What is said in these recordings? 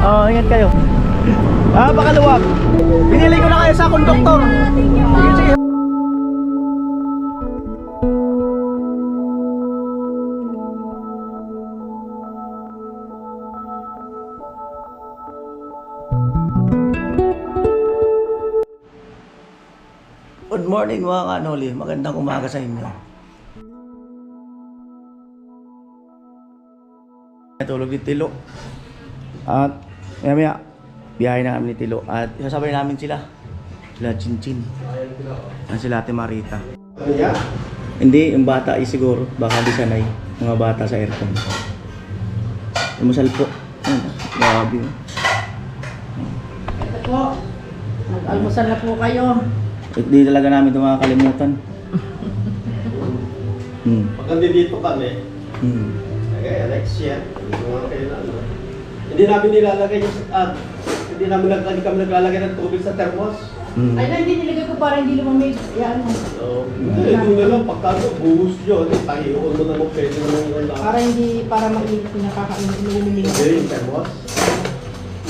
Oh, ingat kayo. Pakaluwag. Pinili ko na kayo sa konduktor. Sige, sige. Good morning mga kanoli. Magandang umaga sa inyo. Tulog ni Tilo. At maya biyahe na kami ni Tilo. At isasabay namin sila. Sila Chinchin. At sila Ate Marita. Hindi, yung bata ay siguro. Baka di sanay. Mga bata sa aircon. Umusal po. Grabe. Ito po. Mag-almusal na po kayo. Hindi talaga namin ito makakalimutan. Pag dito kami, kaya Alexia, hindi namin nilalagay yung hindi namin kami naglalagay ng tubig sa thermos. Ay na, hindi nilagay ko para hindi lumamig. Yan mo. Doon na lang, pagka buhos yun, tahiyoon mo na mo, pwede naman yung lang. Para hindi, para mainit yung nakakainit. Hindi, yung thermos.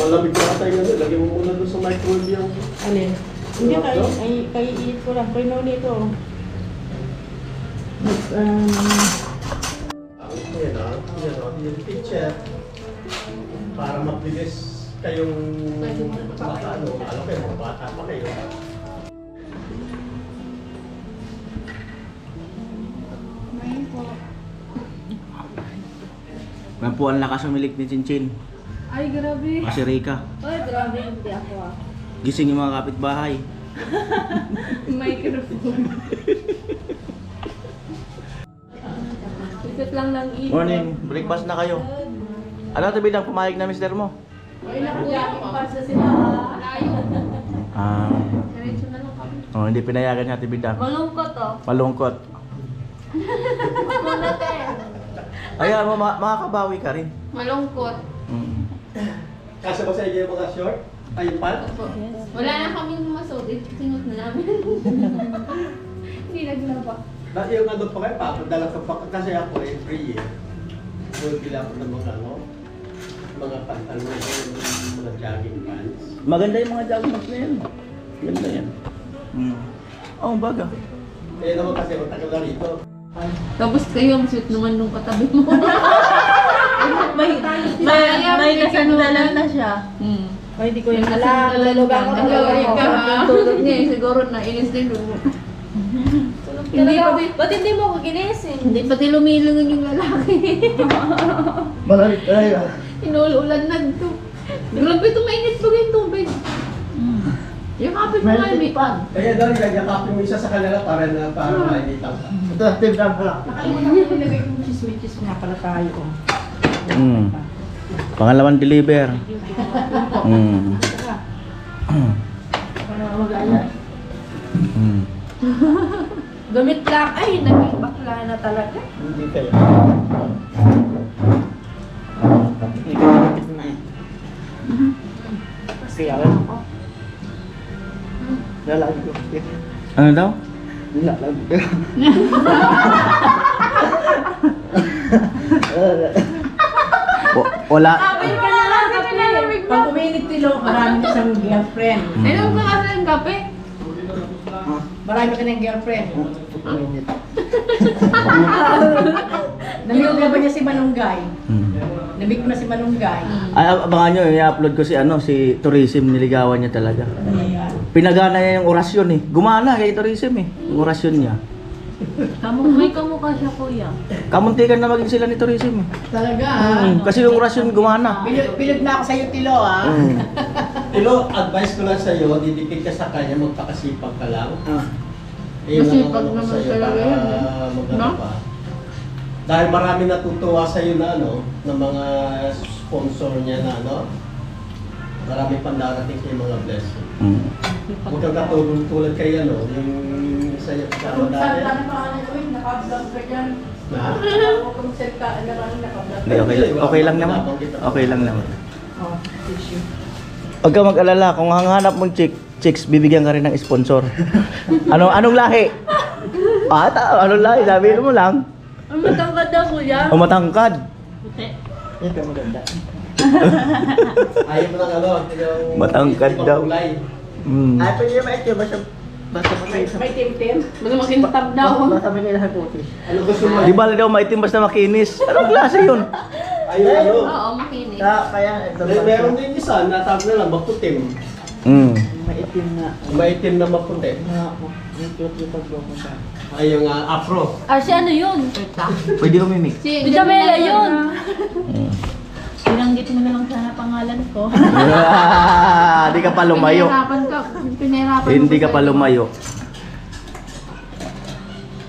Malamig na tayo nga, lagyan mo muna doon sa microwave yung... Alin? Hindi, kaiinit ko lang. Pero nito. Yung picture. Para mabilis kayong alam kayo, mga bata pa kayo. Yan po ang lakas umilik ni Chinchin. Ay, grabe. Kasi Rika. Ay, grabe. Hindi ako Gising yung mga kapitbahay. Microphone. Ikot lang ng ilaw. Morning, breakfast na kayo. Ano ito bilang pumayag na mister mo? Ay, nakuya ko pa sa sila. Ayaw. Diretso na lang kami. Oh, hindi pinayagan niya Ate Bidang. Malungkot oh. Malungkot. Muna te. Ayan mo, makakabawi ka rin. Malungkot. Kasi ba sa inyo yung mga short? Ay, yung pants? Wala na kaming masudit. Singot na namin. Hindi naglaba. Yung ano pa kayo, papadala ka pa kasi ako every year. Bumibili ako ng mga mga pantalon, mga jogging pants. Maganda yung mga jogging pants na yan. Maganda yan. Oh, baga. Kaya naman kasi matagal na rito. Tapos kayo ang sweet naman nung katabi mo. may nasandalan na siya. Ay, hindi ko yung alam. Lulugan ko ng Yung tulog niya eh, siguro na inis din mo. Hindi pa Ba't hindi mo ko ginising? Hindi pati lumilingon yung lalaki. Malamig tayo. Inuulan na ito. Grabe ito, mainit pa yung tubig. Yung kapit mo nga, may pan. Kaya daw yakapin mo isa sa kanila para mainitan ka. Ito, Ate Bidang pala. Nakalimutan ko nilagay kong chismichis nga pala tayo. Pangalawang deliver. Para mag-ano. Gamit lang. Ay, naging bakla na talaga. Hindi kayo. Kaya lalaki ko. Ano daw? Lalaki ko. Wala. Pag uminit Tilo, marami na siyang girlfriend. Inom ka kasi ng kape. Marami ka ng girlfriend. Namig na ba niya si Manunggay? Namig ko na si Manunggay. Ay, abangan nyo, i-upload ko si Tourism, niligawan niya talaga. Pinagana niya yung orasyon eh. Gumana kay Tourism eh, yung orasyon niya. May kamukha siya, kuya. Kamuntikan na maging sila ni Tourism eh. Talaga Kasi yung orasyon gumana. Bilog na ako sa'yo Tilo Tilo, advice ko lang sa'yo, didikit ka sa kanya, magpakasipag ka lang. Masipag naman talaga yan, No? Dahil marami natutuwa sa'yo na ng mga sponsor niya na marami pang darating sa mga blessing. Huwag kang katulad kay yung isa niya kasama dahil. Naka-vlog ka dyan. Na? Kung-set ka, naka-vlog. Hindi, okay lang naman. Okay lang naman. Oh, tissue. Huwag ka mag-alala, kung hanganap mong chicks, bibigyan ka rin ng sponsor. Anong lahi? Anong lahi? Sabihin mo lang. Ang matangkad daw, kuya. O matangkad. Puti. Ito maganda. Ayaw mo ng ano, yung... Matangkad ibang daw. kulay. Mm. Ay, pwede naman ito. Basta May tim-tim. Basta makintab daw. basta may kailangan puti. Ano gusto mo? Di ba daw maitim basta makinis? Anong klase yun? Ayaw ano? Oo, makinis. Kaya ito Meron din isa, natawag na lang, maputim. Mm. maitim na. Maitim na maputi. Yung cute yung pag-block sa. Ay, yung afro. Ah, si ano yun? Pwede umimik. Si Jamela yun. Mm. Binanggit mo na lang sana pangalan ko. Di ka pa lumayo. Pinahirapan Hindi ka pa lumayo.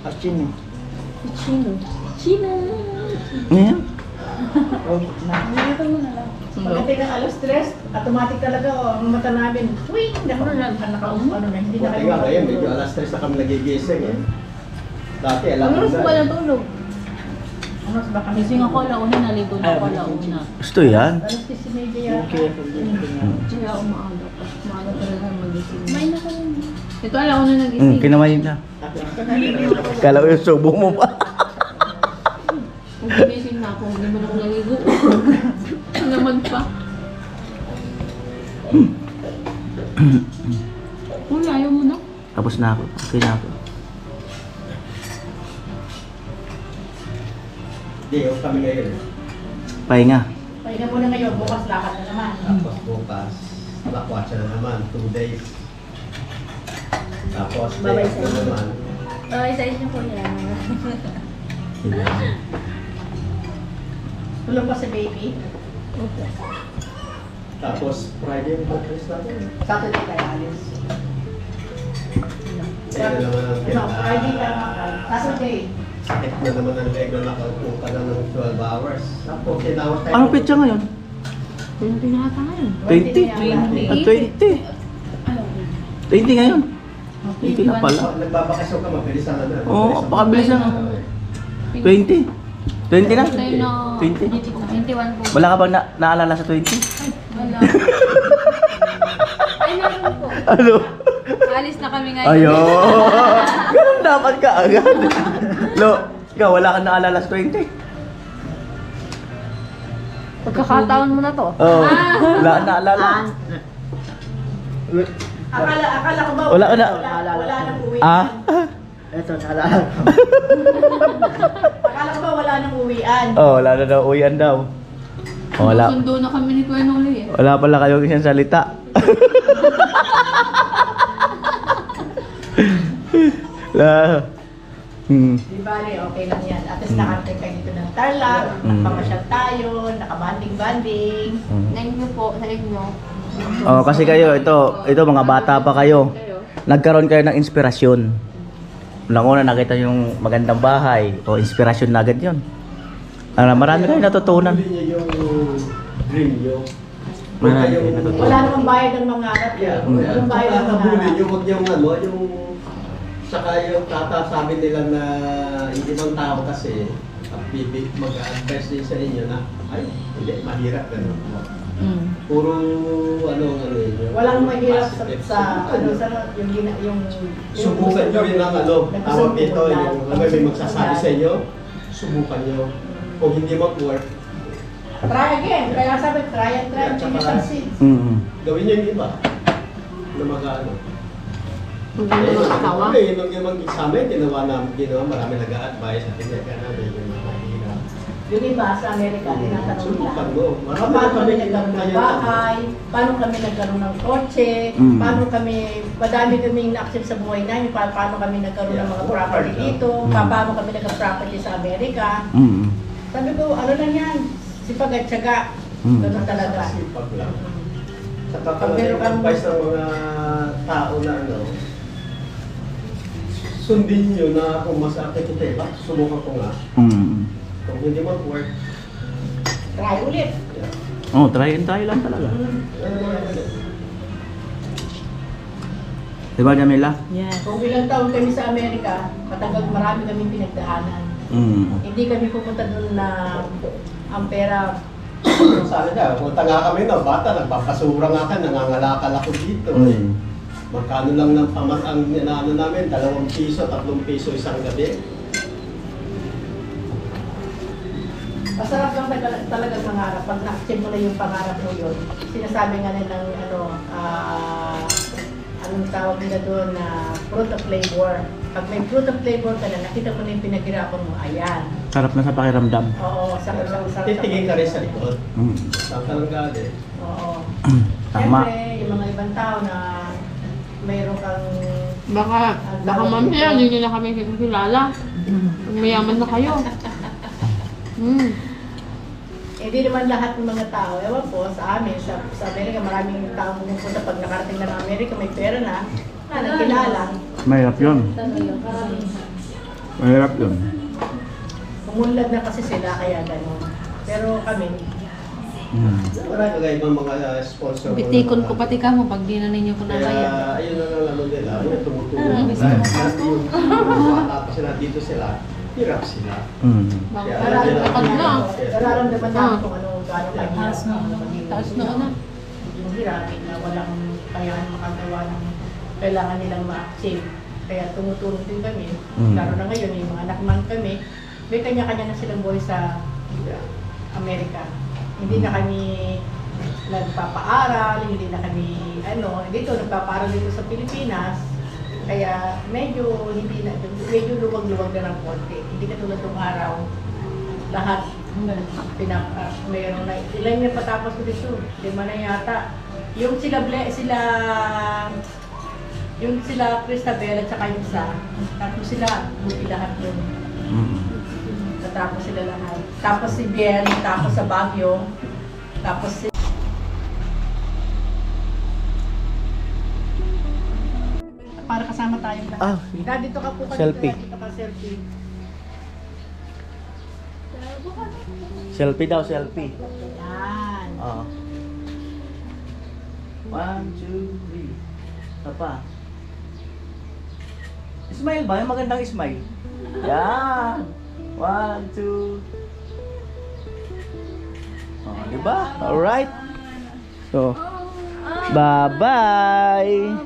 At chin eh. Chino. Chino. Ngayon? Oh, na. Pagdating ng alas 3, automatic talaga ang mata namin. Swing! Nakaupo na. Hindi na Buti kayo nga ngayon, medyo alas 3 na kami nagigising eh. Dati, alam Ano mo sa na. natulog? Ano ba kami? Gising ako alauna, naligo na ako alauna. Gusto yan. Alas 10:30 yata. Okay, okay. Kaya umaga pa. Umaga talaga magising. May na ko yun. Ito alauna nagising. Mm, kinamayin na. Kala ko yung subo mo pa. Kung ginising na ako, hindi mo na ako naligo. Naman pa. Uy, ayaw mo na. Tapos na ako. Okay na ako. Hindi, yung kami ngayon. Pahinga. Pahinga muna ngayon, bukas lakad na naman. Tapos bukas, lakwatsa na naman, 2 days. Tapos, Babay day sa na inyo. naman. Ay, sa inyo po yan. Tulog pa si baby. Tapos, Friday yung pag-rest natin. Saturday tayo alis. Ayun na naman ang Ano, Friday tayo makal. Saturday. sakit na naman ang leg na nakaupo ka lang ng 12 hours. Tapos, tinawag tayo. Anong pitsa ngayon? 20 na ata ngayon. 20? 20. Ah, 20. 20 ngayon. 20 na pala. Pag nagbabakasyon ka, mabilis ang ano. Oo, mabilis ang- pakabilis lang. 20. 20 na? Tayo na 20. 21 po. Wala ka bang naalala sa 20? Wala. Ay, meron po. Ano? Alis na kami ngayon. Ayun! Ganun dapat ka agad. Lo, ikaw wala kang naalala sa 20? Pagkakataon mo na to. Oo. Wala kang naalala. Akala ko ba? Wala ka na. Wala nang uwi. Ah? Ito, naalala ko. Akala ko ba wala nang uwian? Oh, wala na daw. Uyan daw. Oh, wala. Sundo na kami ni Kuya Noli eh. Wala pala kayong isang salita. La. Di bale, okay lang yan. At least nakarating kayo dito ng Tarlac, nakapamasyal tayo, nakabanding-banding. Thank you po sa inyo. Oh, kasi kayo, ito mga bata pa kayo. Nagkaroon kayo ng inspirasyon. Unang-una nakita yung magandang bahay. O, inspirasyon na agad yun. Marami kayo natutunan. Hindi niyo yung dream niyo. Marami kayo natutunan. Wala namang bayad ng mga arat eh. Yeah, Walang bayad ng mga habulin arat. yung wag yung ano, yung saka yung sabi nila na hindi ibang tao kasi bibig mag-advise din sa inyo na ay, hindi, mahirap ganun. Puro ano yun. Walang mahirap positive. sa ano sa yung Subukan nyo rin ang ano, tawag dito, yung may magsasabi sa inyo, subukan nyo. Kung hindi mag-work, Try again. Kaya sabi, try and try. Yeah, Until you tsaka- succeed. gawin nyo yung iba na mag-ano. Kung hindi mo asawa. Yun ang mag-examen, ginawa marami nag-a-advise sa atin, kaya namin yung mahirap. Yung iba sa Amerika, tinatanong Subukan nila. mo. Marami Paano kami kami nagkaroon ng ngayon. bahay? Paano kami nagkaroon ng kotse? Mm. Paano kami, madami kaming na-accept sa buhay namin. Paano kami nagkaroon ng mga Yeah, property work hard, dito? Mm. Paano kami nagka-property sa Amerika? Sabi ko, ano lang yan? Sipag at syaga. Mm. Ganun talaga. Sipag lang. Saka Pag meron kang- advice ng mga tao na ano, sundin nyo na kung masakit ito, subukan ko nga. Kung hindi mag-work, Try ulit. yeah. Oh, try and try lang talaga. Diba, Jamila? Kung ilang taon kami sa Amerika, matagal marami kaming pinagdaanan. Hindi kami pupunta doon na ang pera. Sabi niya, punta nga kami na, bata, nagpapasura nga ka, nangangalakal ako dito. Magkano lang ng pamat ang inaano namin, 2 piso, 3 piso isang gabi. Masarap lang talagang mangarap. Pag na-achieve mo na yung pangarap mo yun, sinasabi nga nilang anong tawag nila doon na fruit of labor. Pag may fruit of labor ka na, nakita mo na yung pinaghirapan mo, ayan. Sarap na sa pakiramdam. Oo, sarap. Titingin ka rin sa likod. Mm. Saan ka lang galing? Oo. Tama. Siyempre, yung mga ibang tao na mayroon kang... Baka mamaya, hindi nyo na kami kilala. Mayaman na kayo. Hindi naman lahat ng mga tao. Ewan po, sa amin, sa Amerika, maraming tao pumupunta pag nakarating na ng Amerika, may pera na nagkilala. Mahirap yun. Mahirap yun. Umunlad na kasi sila, kaya gano'n. Pero kami, Marami kagaya ibang mga sponsor. Bitikon ko pati ka mo pag di na ninyo ko na kaya. Kaya ayun na lang ano nila, ayun tumutulong. Dahil yung bata pa sila dito sila, hirap sila. Kaya nararamdaman namin kung ano gano'n kanya. Taas na na. Yung hirapin na walang kayaan makagawa ng kailangan nilang ma-achieve. Kaya tumutulong din kami. Lalo na ngayon, yung mga anak man kami, may kanya-kanya na silang buhay sa Amerika. Hindi na kami nagpapaaral, hindi na kami, dito, nagpapaaral dito sa Pilipinas. Kaya medyo luwag-luwag na ng konti. Hindi ka tulad ng araw, lahat mayroon na, ilan yung patapos ko dito, 5 na yata. Yung sila Cristabel at saka yung isa, tapos sila, buti lahat yun. Natapos sila lahat. Tapos si Biel, tapos sa Baguio, tapos si... Para kasama tayong lahat. Dito ka po kanina, Selfie. dito ka selfie. Selfie daw, selfie. Yan. 1, 2, 3. Isa pa. Smile ba? Yung magandang smile. Yan. 1, 2. Diba? Alright. So, bye-bye.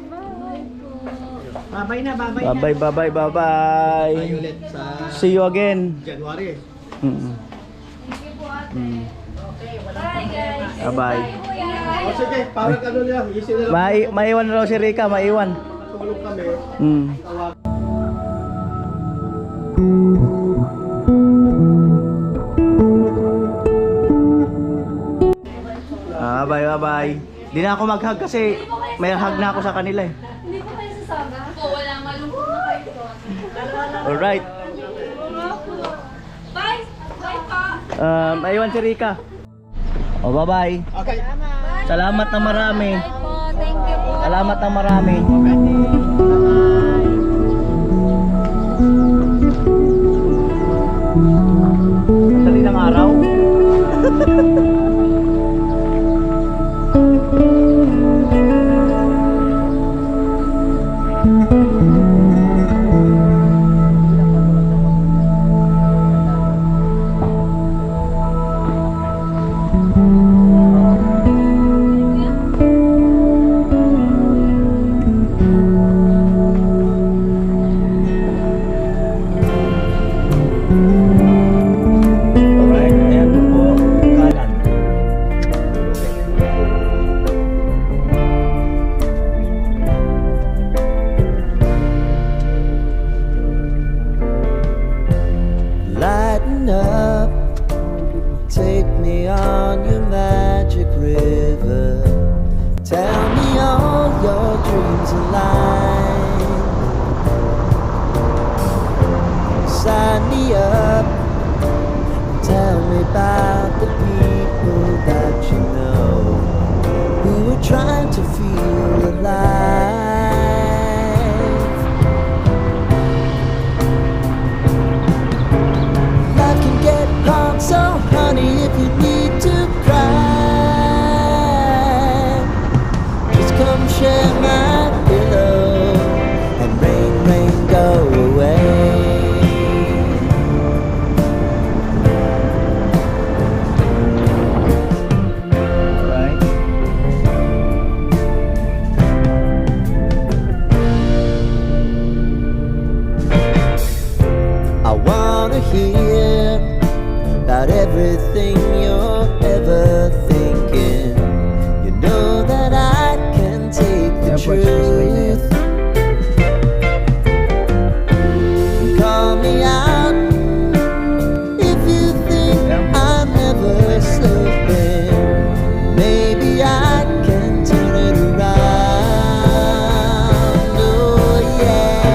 Babay na, babay na. Bye-bye, bye-bye, bye-bye. Tayo ulit sa See you again. January. Okay, walang problema. Bye-bye. O sige, parang ano niya, isin na lang. Maiwan na raw si Rika, maiwan. Tulong kami. Tawag. Bye, bye-bye. Di na ako mag-hug kasi may hug na ako sa kanila eh. Hindi ko kayo sasama. Wala malungkot na kayo doon. Alright. Bye! Bye pa! Maiwan si Rika. O, bye-bye. Okay. Salamat na marami. Thank you po. Salamat na marami. Dali ng araw. Alright, ayan po, kanan. Lighten up, take me on your magic river. Tell me all your dreams align. Sign me up, tell me about the people that you know who are trying to feel alive. Life can get hard, so honey, if you need to cry, just come share my pillow and rain, rain, go away. Right. I wanna hear about everything you're ever thinking. You know that I can take the truth. Call me out if you think I'm ever slipping. Maybe I can turn it around. Oh yeah.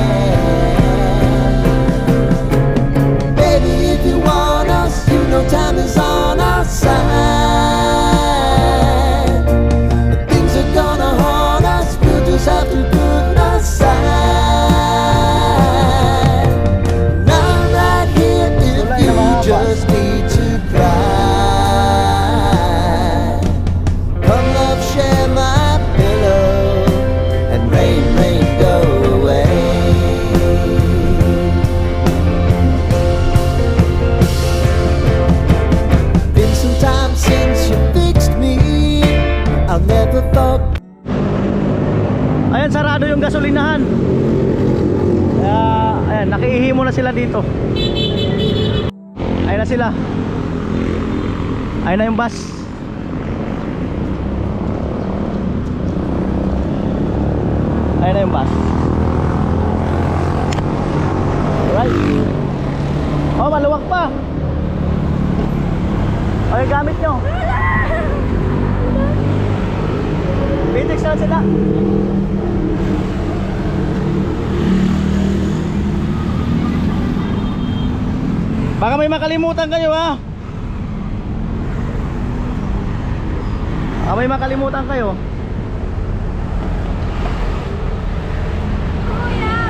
Baby, if you want us, you know time is on our side. If things are gonna haunt us, we'll just have to put aside. And I'm right here if you just need to cry. Come love, share my pillow, and rain, rain, go away. Been some time since you fixed me. I'll never forget. Ayan, sarado yung gasolinahan. Kaya, ayan, nakiihi muna sila dito. Ayan na sila. Ayan na yung bus. Ayan na yung bus. Alright. Oh, maluwag pa. Okay, gamit nyo. Pitex na sila. Baka may makalimutan kayo, ha. Baka may makalimutan kayo.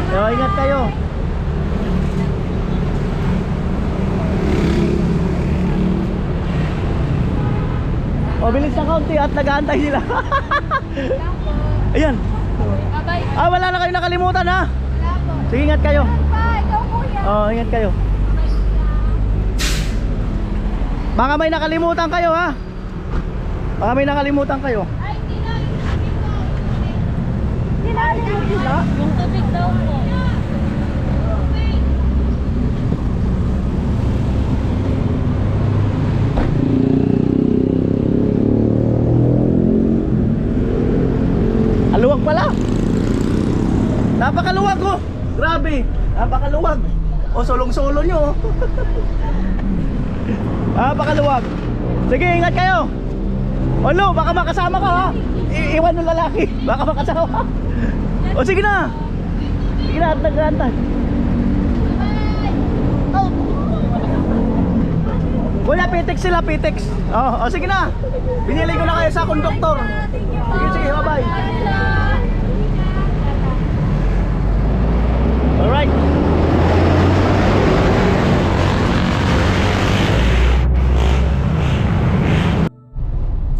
So, ingat kayo. O, bilis na kaunti at nag-aantay sila. Ayan. Wala na kayo nakalimutan, ha. Sige, ingat kayo. Oh, ingat kayo. Baka may nakalimutan kayo, ha. Baka may nakalimutan kayo. Yung tubig daw po. Aluwag pala. Napakaluwag, oh. Grabe. Napakaluwag. O, solong-solo nyo, oh. Napakaluwag. Sige, ingat kayo. Olo, baka makasama ka, ha. Iwan ng lalaki. Baka makasama. O, sige na. Sige na, at nag-aantay. Wala, pitex sila, pitex. O, sige na. Binili ko na kayo sa konduktor. Sige, sige, bye-bye. Alright.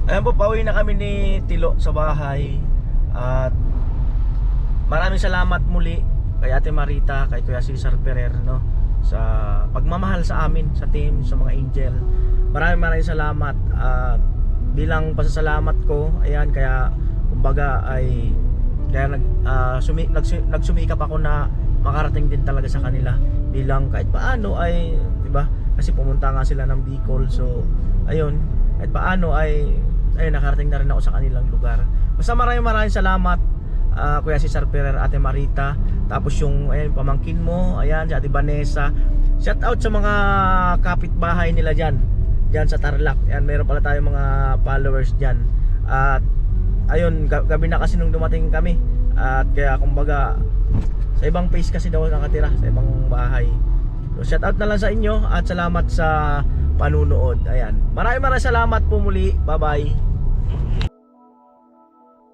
Ayan po, pauwi na kami ni Tilo sa bahay. At maraming salamat muli kay Ate Marita, kay Kuya Cesar Ferrer, no, sa pagmamahal sa amin, sa team, sa mga angel. Maraming salamat. At bilang pasasalamat ko, ayan, kaya kumbaga ay kaya nagsumikap ako na makarating din talaga sa kanila, bilang kahit paano ay, 'di ba? Kasi pumunta nga sila ng Bicol, so ayun, kahit paano ay nakarating na rin ako sa kanilang lugar. Basta maraming salamat, Kuya Cesar Ferrer, Ate Marita, tapos yung pamangkin mo, ayan, si Ate Vanessa. Shout out sa mga kapitbahay nila diyan sa Tarlac. Ayan, meron pala tayong mga followers diyan. At ayun, gabi na kasi nung dumating kami. At kaya kumbaga sa ibang place kasi daw nakatira, sa ibang bahay. So shout out na lang sa inyo at salamat sa panunood. Ayan. Maraming salamat po muli. Bye-bye.